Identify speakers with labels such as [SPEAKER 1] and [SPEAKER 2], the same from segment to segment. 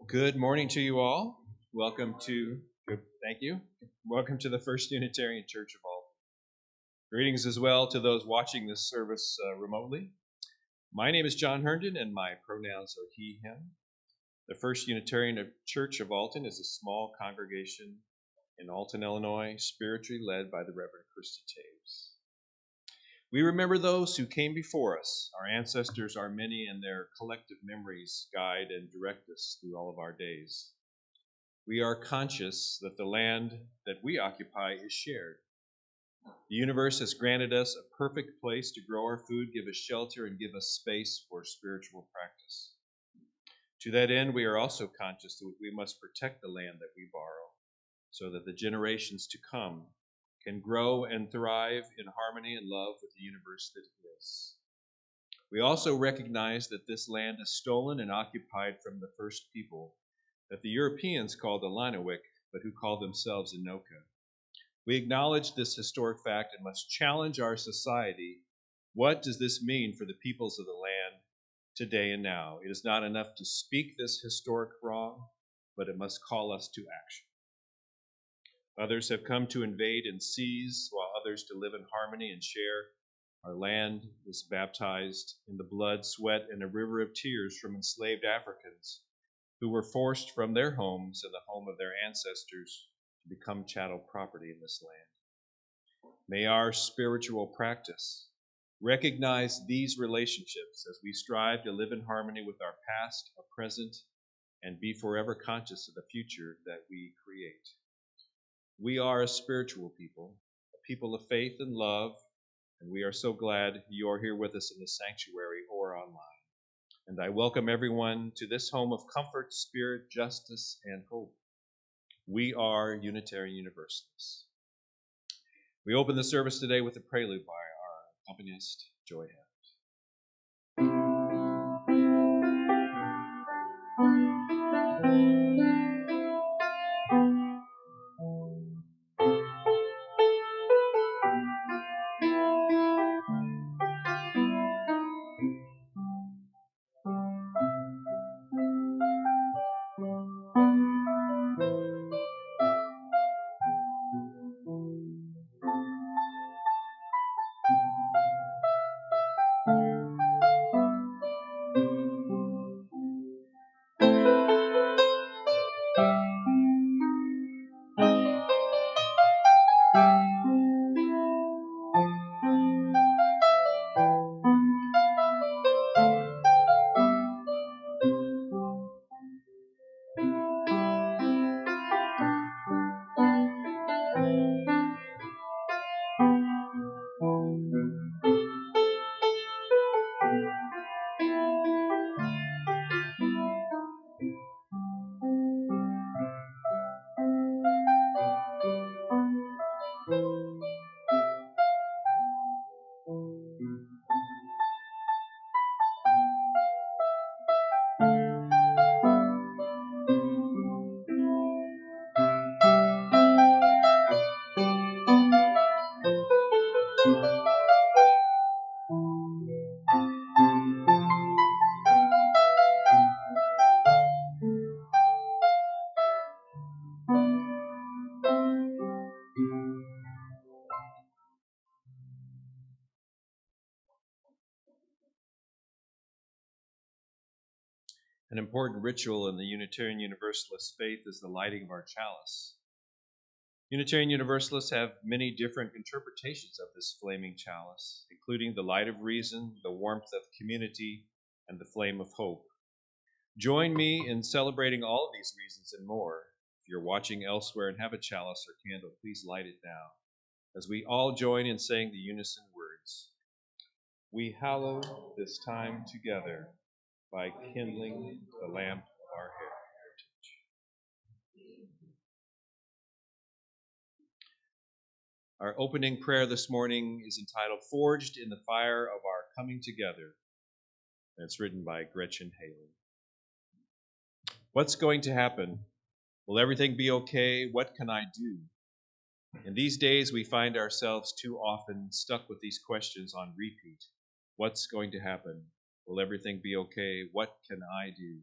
[SPEAKER 1] Good morning to you all. Thank you. Welcome to the First Unitarian Church of Alton. Greetings as well to those watching this service remotely. My name is John Herndon, and my pronouns are he, him. The First Unitarian Church of Alton is a small congregation in Alton, Illinois, spiritually led by the Reverend Krista Taves. We remember those who came before us. Our ancestors are many, and their collective memories guide and direct us through all of our days. We are conscious that the land that we occupy is shared. The universe has granted us a perfect place to grow our food, give us shelter, and give us space for spiritual practice. To that end, we are also conscious that we must protect the land that we borrow so that the generations to come can grow and thrive in harmony and love with the universe that is. We also recognize that this land is stolen and occupied from the first people that the Europeans called Alanawik, but who called themselves Anoka. We acknowledge this historic fact and must challenge our society. What does this mean for the peoples of the land today and now? It is not enough to speak this historic wrong, but it must call us to action. Others have come to invade and seize, while others to live in harmony and share. Our land is baptized in the blood, sweat, and a river of tears from enslaved Africans who were forced from their homes and the home of their ancestors to become chattel property in this land. May our spiritual practice recognize these relationships as we strive to live in harmony with our past, our present, and be forever conscious of the future that we create. We are a spiritual people, a people of faith and love, and we are so glad you are here with us in the sanctuary or online. And I welcome everyone to this home of comfort, spirit, justice, and hope. We are Unitarian Universalists. We open the service today with a prelude by our accompanist, Joy Head. An important ritual in the Unitarian Universalist faith is the lighting of our chalice. Unitarian Universalists have many different interpretations of this flaming chalice, including the light of reason, the warmth of community, and the flame of hope. Join me in celebrating all of these reasons and more. If you're watching elsewhere and have a chalice or candle, please light it now, as we all join in saying the unison words. We hallow this time together by kindling the lamp of our heritage. Our opening prayer this morning is entitled Forged in the Fire of Our Coming Together, and it's written by Gretchen Haley. What's going to happen? Will everything be okay? What can I do? In these days, we find ourselves too often stuck with these questions on repeat. What's going to happen? Will everything be okay? What can I do?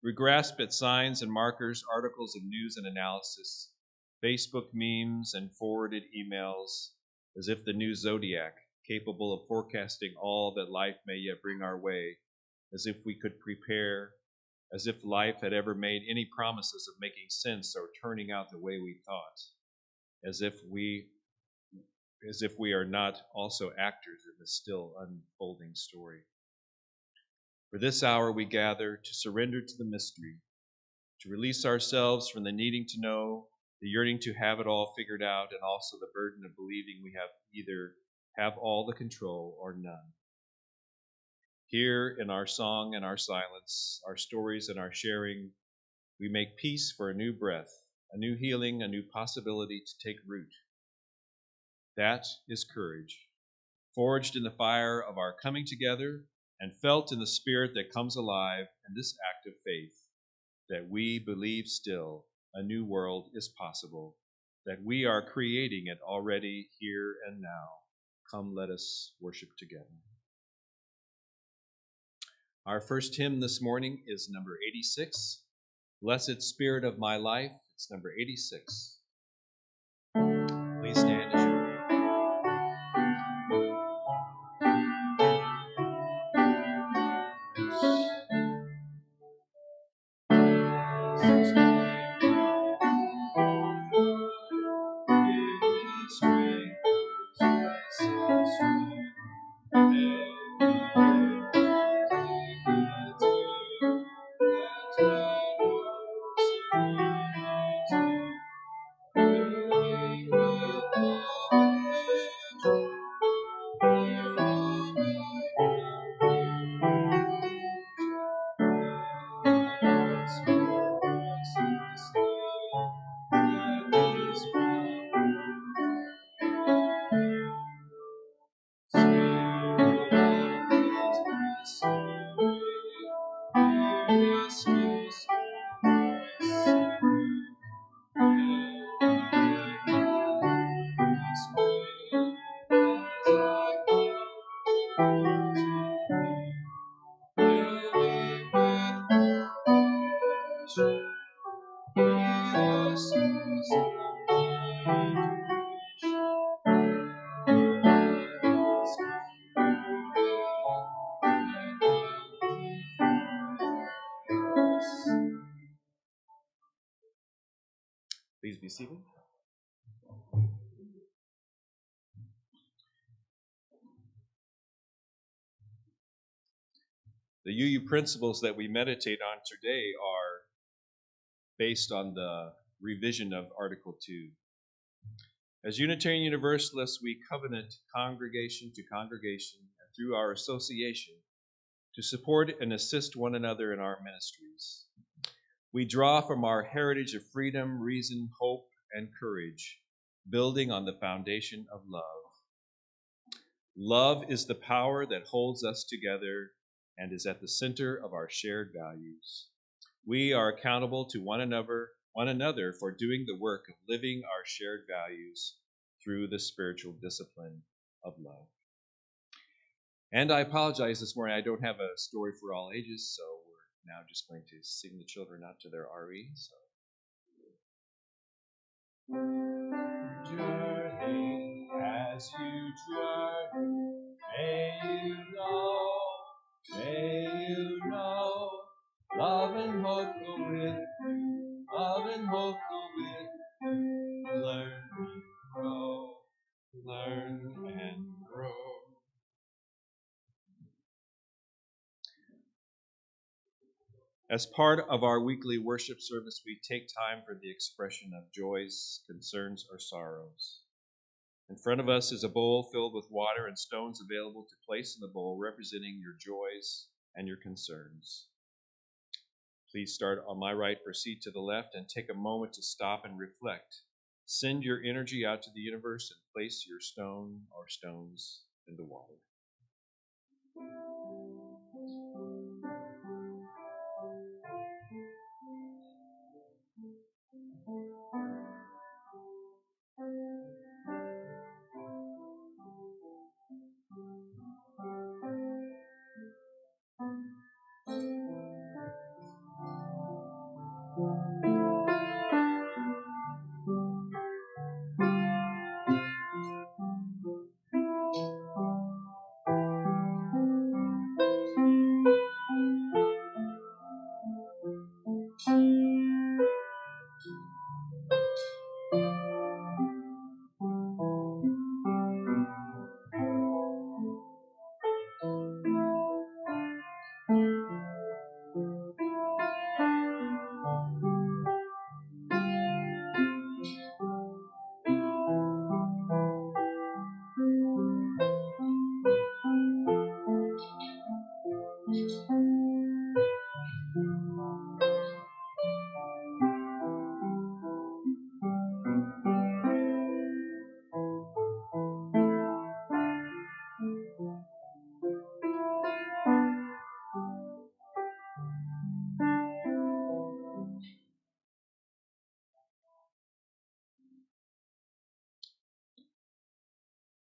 [SPEAKER 1] We grasp at signs and markers, articles of news and analysis, Facebook memes, and forwarded emails, as if the new zodiac, capable of forecasting all that life may yet bring our way, as if we could prepare, as if life had ever made any promises of making sense or turning out the way we thought, as if we are not also actors in this still unfolding story. For this hour we gather to surrender to the mystery, to release ourselves from the needing to know, the yearning to have it all figured out, and also the burden of believing we either have all the control or none. Here in our song and our silence, our stories and our sharing, we make peace for a new breath, a new healing, a new possibility to take root. That is courage, forged in the fire of our coming together and felt in the spirit that comes alive in this act of faith, that we believe still a new world is possible, that we are creating it already here and now. Come, let us worship together. Our first hymn this morning is number 86, Blessed Spirit of My Life. It's number 86. Please stand as you read. Please be seated. The UU principles that we meditate on today are based on the revision of Article 2. As Unitarian Universalists, we covenant congregation to congregation and through our association to support and assist one another in our ministries. We draw from our heritage of freedom, reason, hope, and courage, building on the foundation of love. Love is the power that holds us together and is at the center of our shared values. We are accountable to one another for doing the work of living our shared values through the spiritual discipline of love. And I apologize this morning, I don't have a story for all ages, so we're now just going to sing the children out to their RE. Journey as you journey, may you know, love and hope go with you, love and hope go with you, learn and grow. As part of our weekly worship service, we take time for the expression of joys, concerns, or sorrows. In front of us is a bowl filled with water and stones available to place in the bowl representing your joys and your concerns. Please start on my right, proceed to the left, and take a moment to stop and reflect. Send your energy out to the universe and place your stone or stones in the water.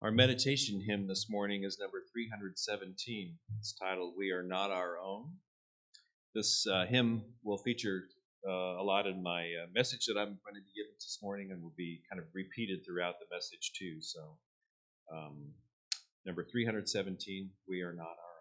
[SPEAKER 1] Our meditation hymn this morning is number 317. It's titled, "We Are Not Our Own." This hymn will feature a lot in my message that I'm going to be giving this morning and will be kind of repeated throughout the message too. So, number 317, "We Are Not Our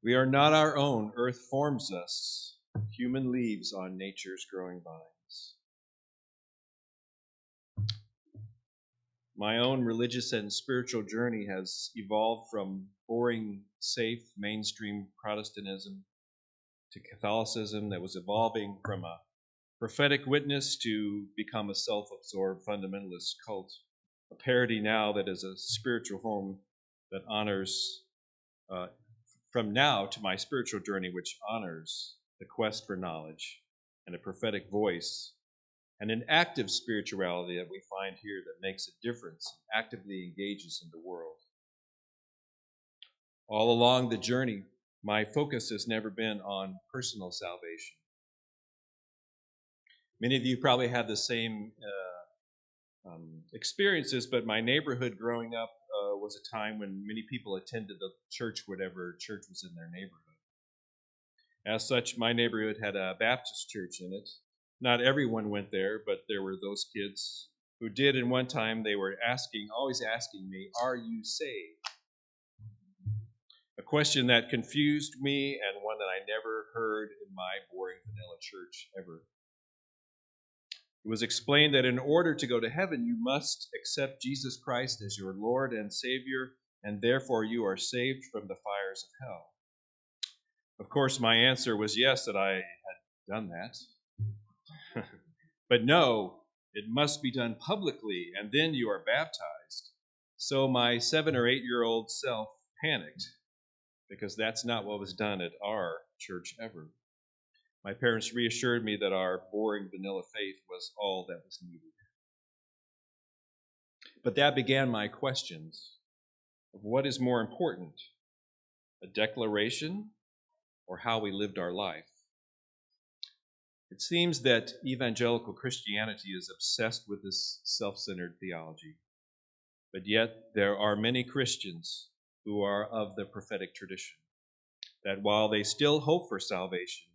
[SPEAKER 1] We are not our own. Earth forms us. Human leaves on nature's growing vines. My own religious and spiritual journey has evolved from boring, safe, mainstream Protestantism to Catholicism that was evolving from a prophetic witness to become a self-absorbed fundamentalist cult. A parody now that is a spiritual home that honors from now to my spiritual journey, which honors the quest for knowledge and a prophetic voice and an active spirituality that we find here that makes a difference and actively engages in the world. All along the journey, my focus has never been on personal salvation. Many of you probably have the same experiences, but my neighborhood growing up was a time when many people attended the church, whatever church was in their neighborhood. As such, my neighborhood had a Baptist church in it. Not everyone went there, but there were those kids who did, and one time they were always asking me, "Are you saved?" A question that confused me and one that I never heard in my boring vanilla church ever. It was explained that in order to go to heaven, you must accept Jesus Christ as your Lord and Savior, and therefore you are saved from the fires of hell. Of course, my answer was yes, that I had done that. But no, it must be done publicly, and then you are baptized. So my 7 or 8-year-old self panicked, because that's not what was done at our church ever. My parents reassured me that our boring vanilla faith was all that was needed. But that began my questions of what is more important, a declaration or how we lived our life. It seems that evangelical Christianity is obsessed with this self-centered theology. But yet there are many Christians who are of the prophetic tradition, that while they still hope for salvation,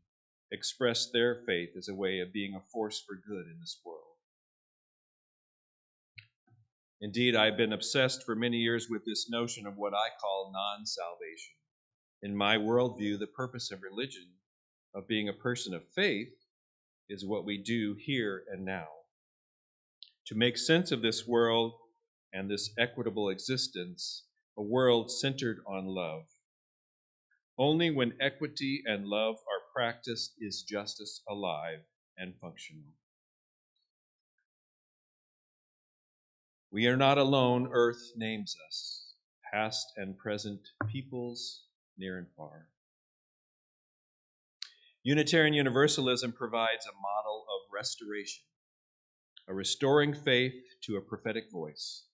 [SPEAKER 1] express their faith as a way of being a force for good in this world. Indeed, I've been obsessed for many years with this notion of what I call non-salvation. In my worldview, the purpose of religion, of being a person of faith, is what we do here and now. To make sense of this world and this equitable existence, a world centered on love. Only when equity and love are practiced is justice alive and functional. We are not alone, earth names us, past and present peoples, near and far. Unitarian Universalism provides a model of restoration, a restoring faith to a prophetic voice.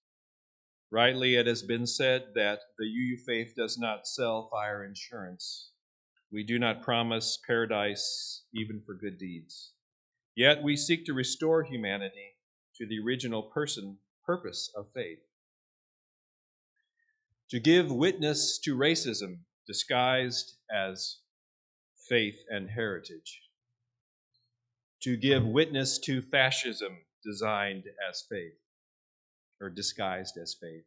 [SPEAKER 1] Rightly, it has been said that the UU faith does not sell fire insurance. We do not promise paradise even for good deeds. Yet we seek to restore humanity to the original purpose of faith. To give witness to racism disguised as faith and heritage. To give witness to fascism designed as faith, or disguised as faith.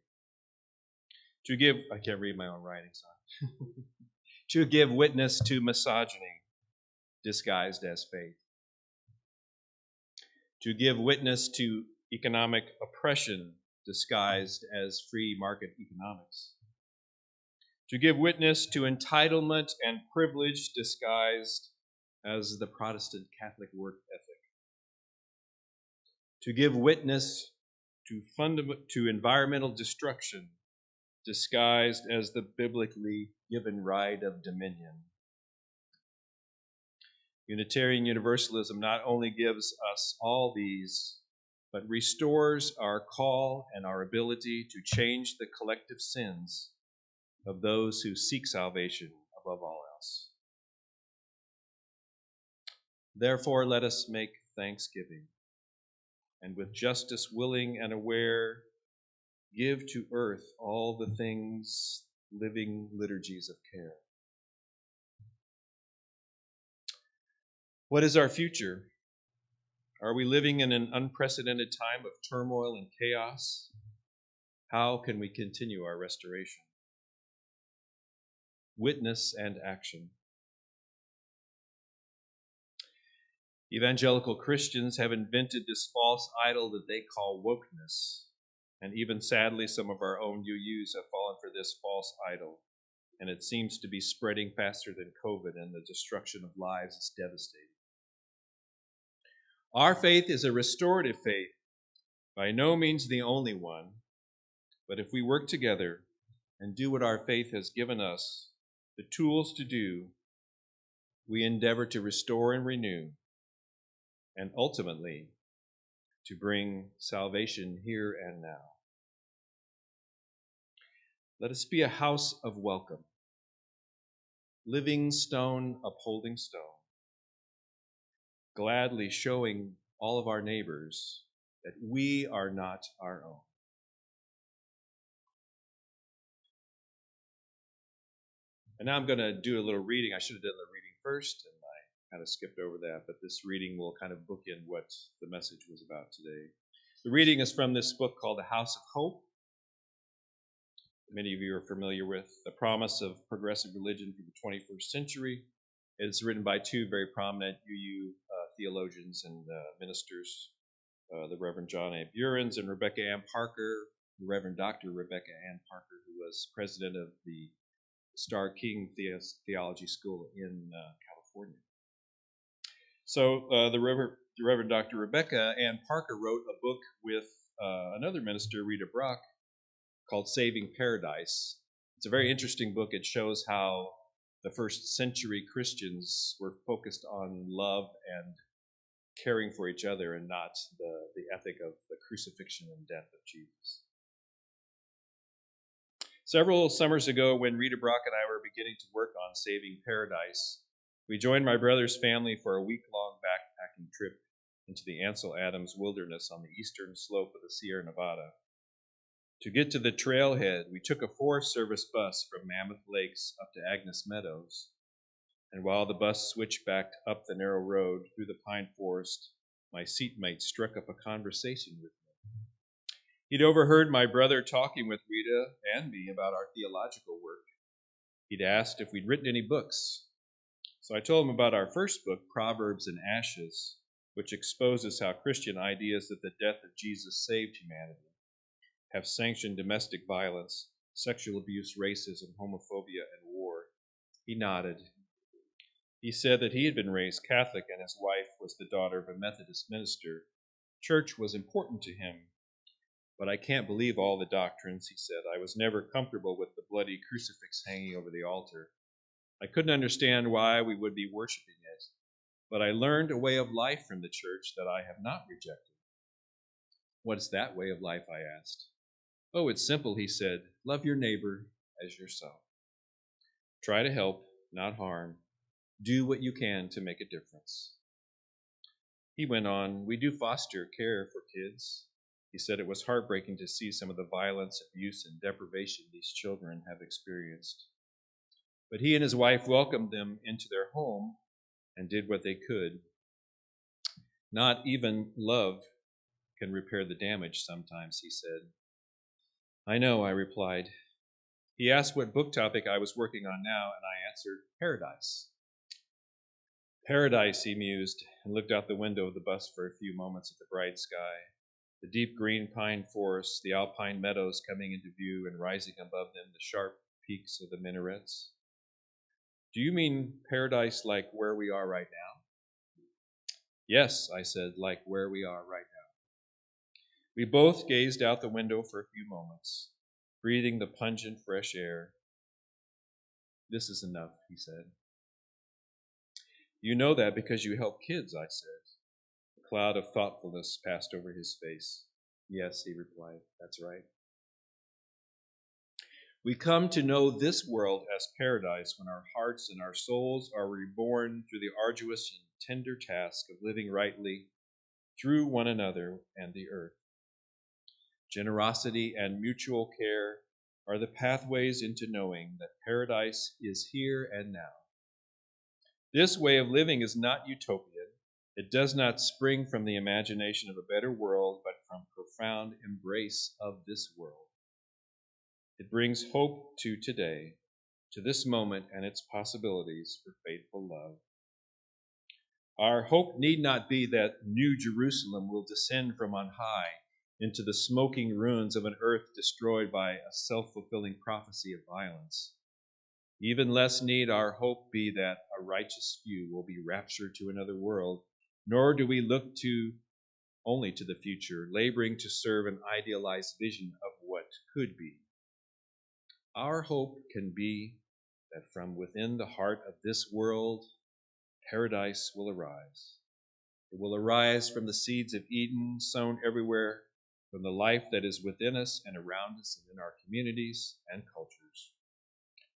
[SPEAKER 1] To give, I can't read my own writing, sorry. To give witness to misogyny disguised as faith. To give witness to economic oppression disguised as free market economics. To give witness to entitlement and privilege disguised as the Protestant Catholic work ethic. To give witness to environmental destruction disguised as the biblically given right of dominion. Unitarian Universalism not only gives us all these, but restores our call and our ability to change the collective sins of those who seek salvation above all else. Therefore, let us make thanksgiving, and with justice willing and aware, give to earth all the things, living liturgies of care. What is our future? Are we living in an unprecedented time of turmoil and chaos? How can we continue our restoration? Witness and action. Evangelical Christians have invented this false idol that they call wokeness. And even sadly, some of our own UUs have fallen for this false idol. And it seems to be spreading faster than COVID, and the destruction of lives is devastating. Our faith is a restorative faith, by no means the only one. But if we work together and do what our faith has given us the tools to do, we endeavor to restore and renew, and ultimately to bring salvation here and now. Let us be a house of welcome, living stone upholding stone, gladly showing all of our neighbors that we are not our own. And now I'm going to do a little reading. I should have done the reading first, and I kind of skipped over that, but this reading will kind of bookend what the message was about today. The reading is from this book called The House of Hope. Many of you are familiar with The Promise of Progressive Religion for the 21st Century. It's written by two very prominent UU theologians and ministers, the Reverend John A. Burens and Rebecca Ann Parker, the Reverend Dr. Rebecca Ann Parker, who was president of the Starr King Theology School in California. So the Reverend Dr. Rebecca Ann Parker wrote a book with another minister, Rita Brock, called Saving Paradise. It's a very interesting book. It shows how the first century Christians were focused on love and caring for each other and not the ethic of the crucifixion and death of Jesus. Several summers ago, when Rita Brock and I were beginning to work on Saving Paradise, we joined my brother's family for a week-long backpacking trip into the Ansel Adams Wilderness on the eastern slope of the Sierra Nevada. To get to the trailhead, we took a Forest Service bus from Mammoth Lakes up to Agnes Meadows. And while the bus switched back up the narrow road through the pine forest, my seatmate struck up a conversation with me. He'd overheard my brother talking with Rita and me about our theological work. He'd asked if we'd written any books. So I told him about our first book, Proverbs and Ashes, which exposes how Christian ideas that the death of Jesus saved humanity have sanctioned domestic violence, sexual abuse, racism, homophobia, and war. He nodded. He said that he had been raised Catholic and his wife was the daughter of a Methodist minister. Church was important to him. But I can't believe all the doctrines, he said. I was never comfortable with the bloody crucifix hanging over the altar. I couldn't understand why we would be worshiping it. But I learned a way of life from the church that I have not rejected. What's that way of life? I asked. Oh, it's simple, he said. Love your neighbor as yourself. Try to help, not harm. Do what you can to make a difference. He went on, we do foster care for kids. He said it was heartbreaking to see some of the violence, abuse, and deprivation these children have experienced. But he and his wife welcomed them into their home and did what they could. Not even love can repair the damage sometimes, he said. I know, I replied. He asked what book topic I was working on now, and I answered, Paradise. Paradise, he mused, and looked out the window of the bus for a few moments at the bright sky, the deep green pine forests, the alpine meadows coming into view, and rising above them the sharp peaks of the minarets. Do you mean paradise like where we are right now? Yes, I said, like where we are right now. We both gazed out the window for a few moments, breathing the pungent fresh air. This is enough, he said. You know that because you help kids, I said. A cloud of thoughtfulness passed over his face. Yes, he replied, that's right. We come to know this world as paradise when our hearts and our souls are reborn through the arduous and tender task of living rightly through one another and the earth. Generosity and mutual care are the pathways into knowing that paradise is here and now. This way of living is not utopian. It does not spring from the imagination of a better world, but from profound embrace of this world. It brings hope to today, to this moment and its possibilities for faithful love. Our hope need not be that New Jerusalem will descend from on high into the smoking ruins of an earth destroyed by a self-fulfilling prophecy of violence. Even less need our hope be that a righteous few will be raptured to another world, nor do we look only to the future, laboring to serve an idealized vision of what could be. Our hope can be that from within the heart of this world, paradise will arise. It will arise from the seeds of Eden sown everywhere, from the life that is within us and around us and in our communities and cultures,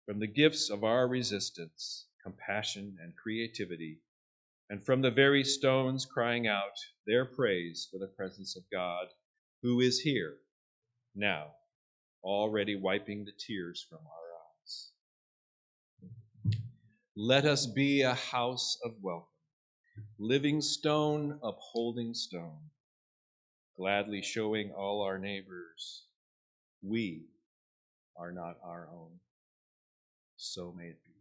[SPEAKER 1] from the gifts of our resistance, compassion, and creativity, and from the very stones crying out their praise for the presence of God, who is here now, already wiping the tears from our eyes. Let us be a house of welcome, living stone upholding stone, gladly showing all our neighbors we are not our own. So may it be.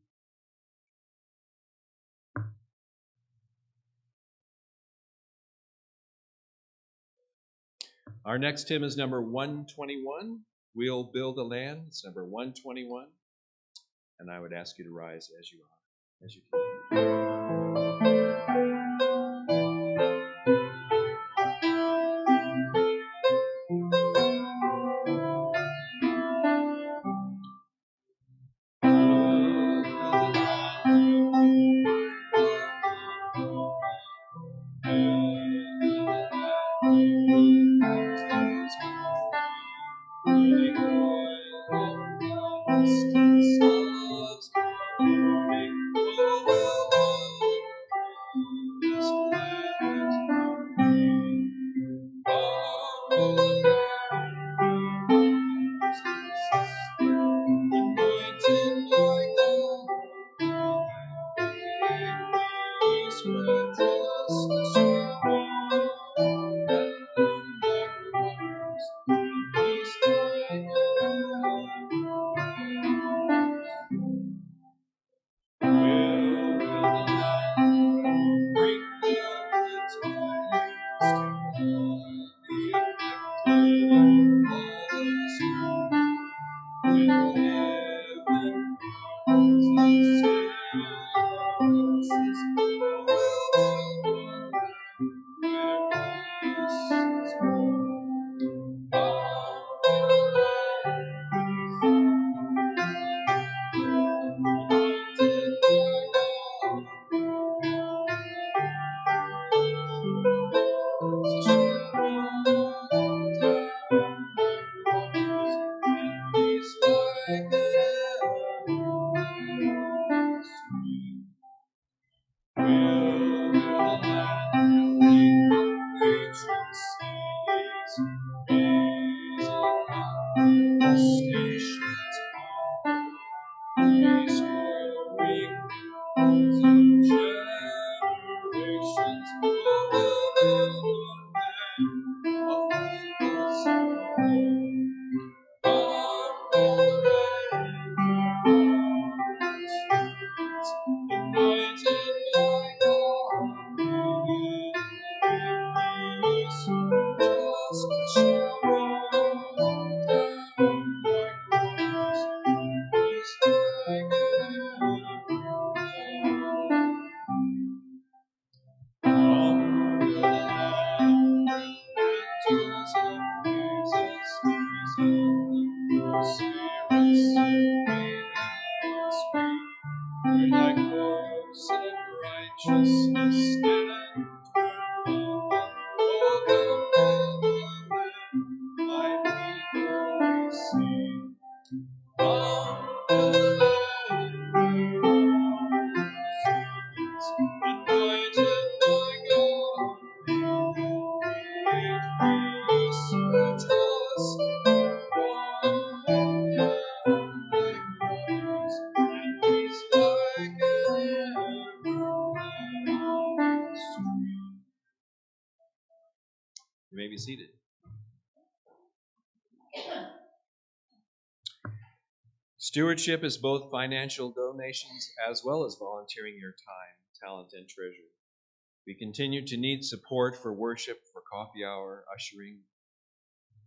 [SPEAKER 1] Our next hymn is number 121, We'll Build a Land. It's number 121. And I would ask you to rise as you are, as you can. You may be seated. Stewardship is both financial donations as well as volunteering your time, talent, and treasure. We continue to need support for worship, for coffee hour, ushering.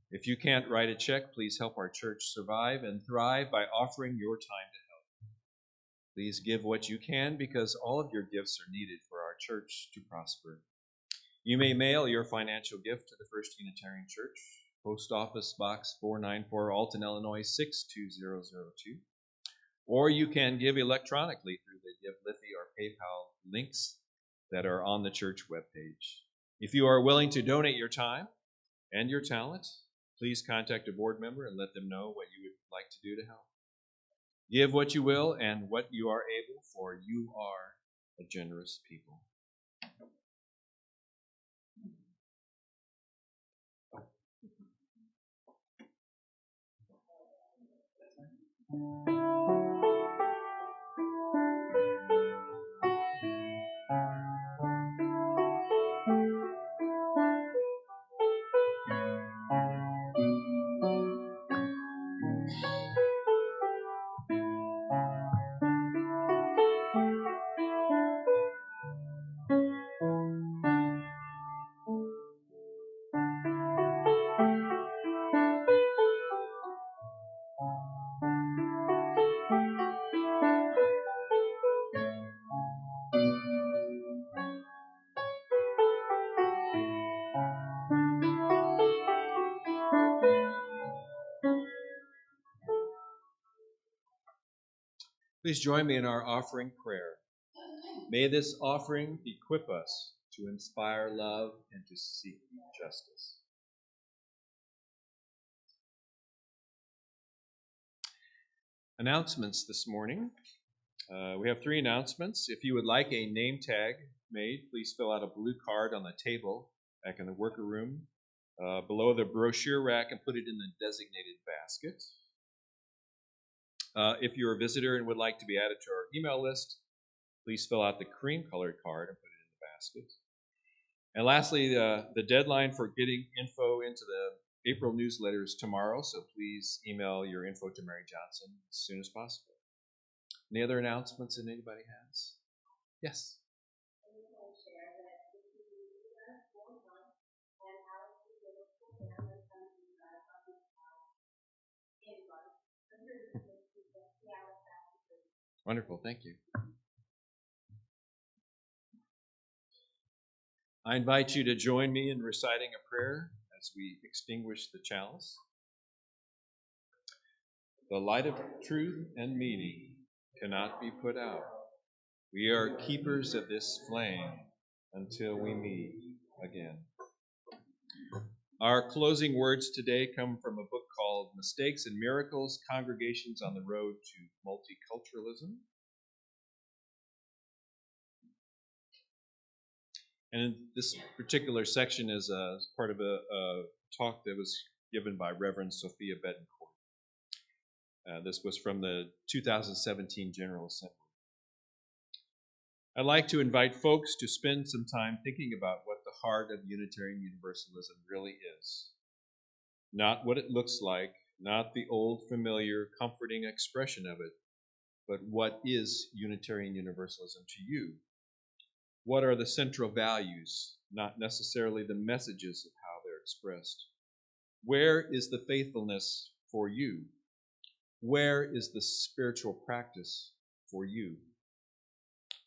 [SPEAKER 1] If you can't write a check, please help our church survive and thrive by offering your time to help. Please give what you can because all of your gifts are needed for our church to prosper. You may mail your financial gift to the First Unitarian Church, Post Office Box 494, Alton, Illinois 62002. Or you can give electronically through the GiveLiffey or PayPal links that are on the church webpage. If you are willing to donate your time and your talent, please contact a board member and let them know what you would like to do to help. Give what you will and what you are able, for you are a generous people. Please join me in our offering prayer. May this offering equip us to inspire love and to seek justice. Announcements this morning. We have 3 announcements. If you would like a name tag made, please fill out a blue card on the table back in the worker room below the brochure rack and put it in the designated basket. If you're a visitor and would like to be added to our email list, please fill out the cream-colored card and put it in the basket. And lastly, the deadline for getting info into the April newsletter is tomorrow, so please email your info to Mary Johnson as soon as possible. Any other announcements that anybody has? Yes. Wonderful, thank you. I invite you to join me in reciting a prayer as we extinguish the chalice. The light of truth and meaning cannot be put out. We are keepers of this flame until we meet again. Our closing words today come from a book called Mistakes and Miracles, Congregations on the Road to Multiculturalism. And this particular section is part of a talk that was given by Reverend Sophia Betancourt. This was from the 2017 General Assembly. I'd like to invite folks to spend some time thinking about what the heart of Unitarian Universalism really is. Not what it looks like, not the old, familiar, comforting expression of it, but what is Unitarian Universalism to you? What are the central values, not necessarily the messages of how they're expressed? Where is the faithfulness for you? Where is the spiritual practice for you?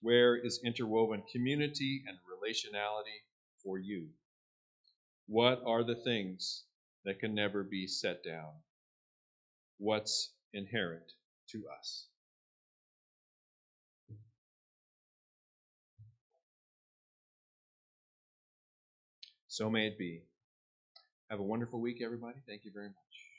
[SPEAKER 1] Where is interwoven community and relationality for you? What are the things that can never be set down? What's inherent to us? So may it be. Have a wonderful week, everybody. Thank you very much.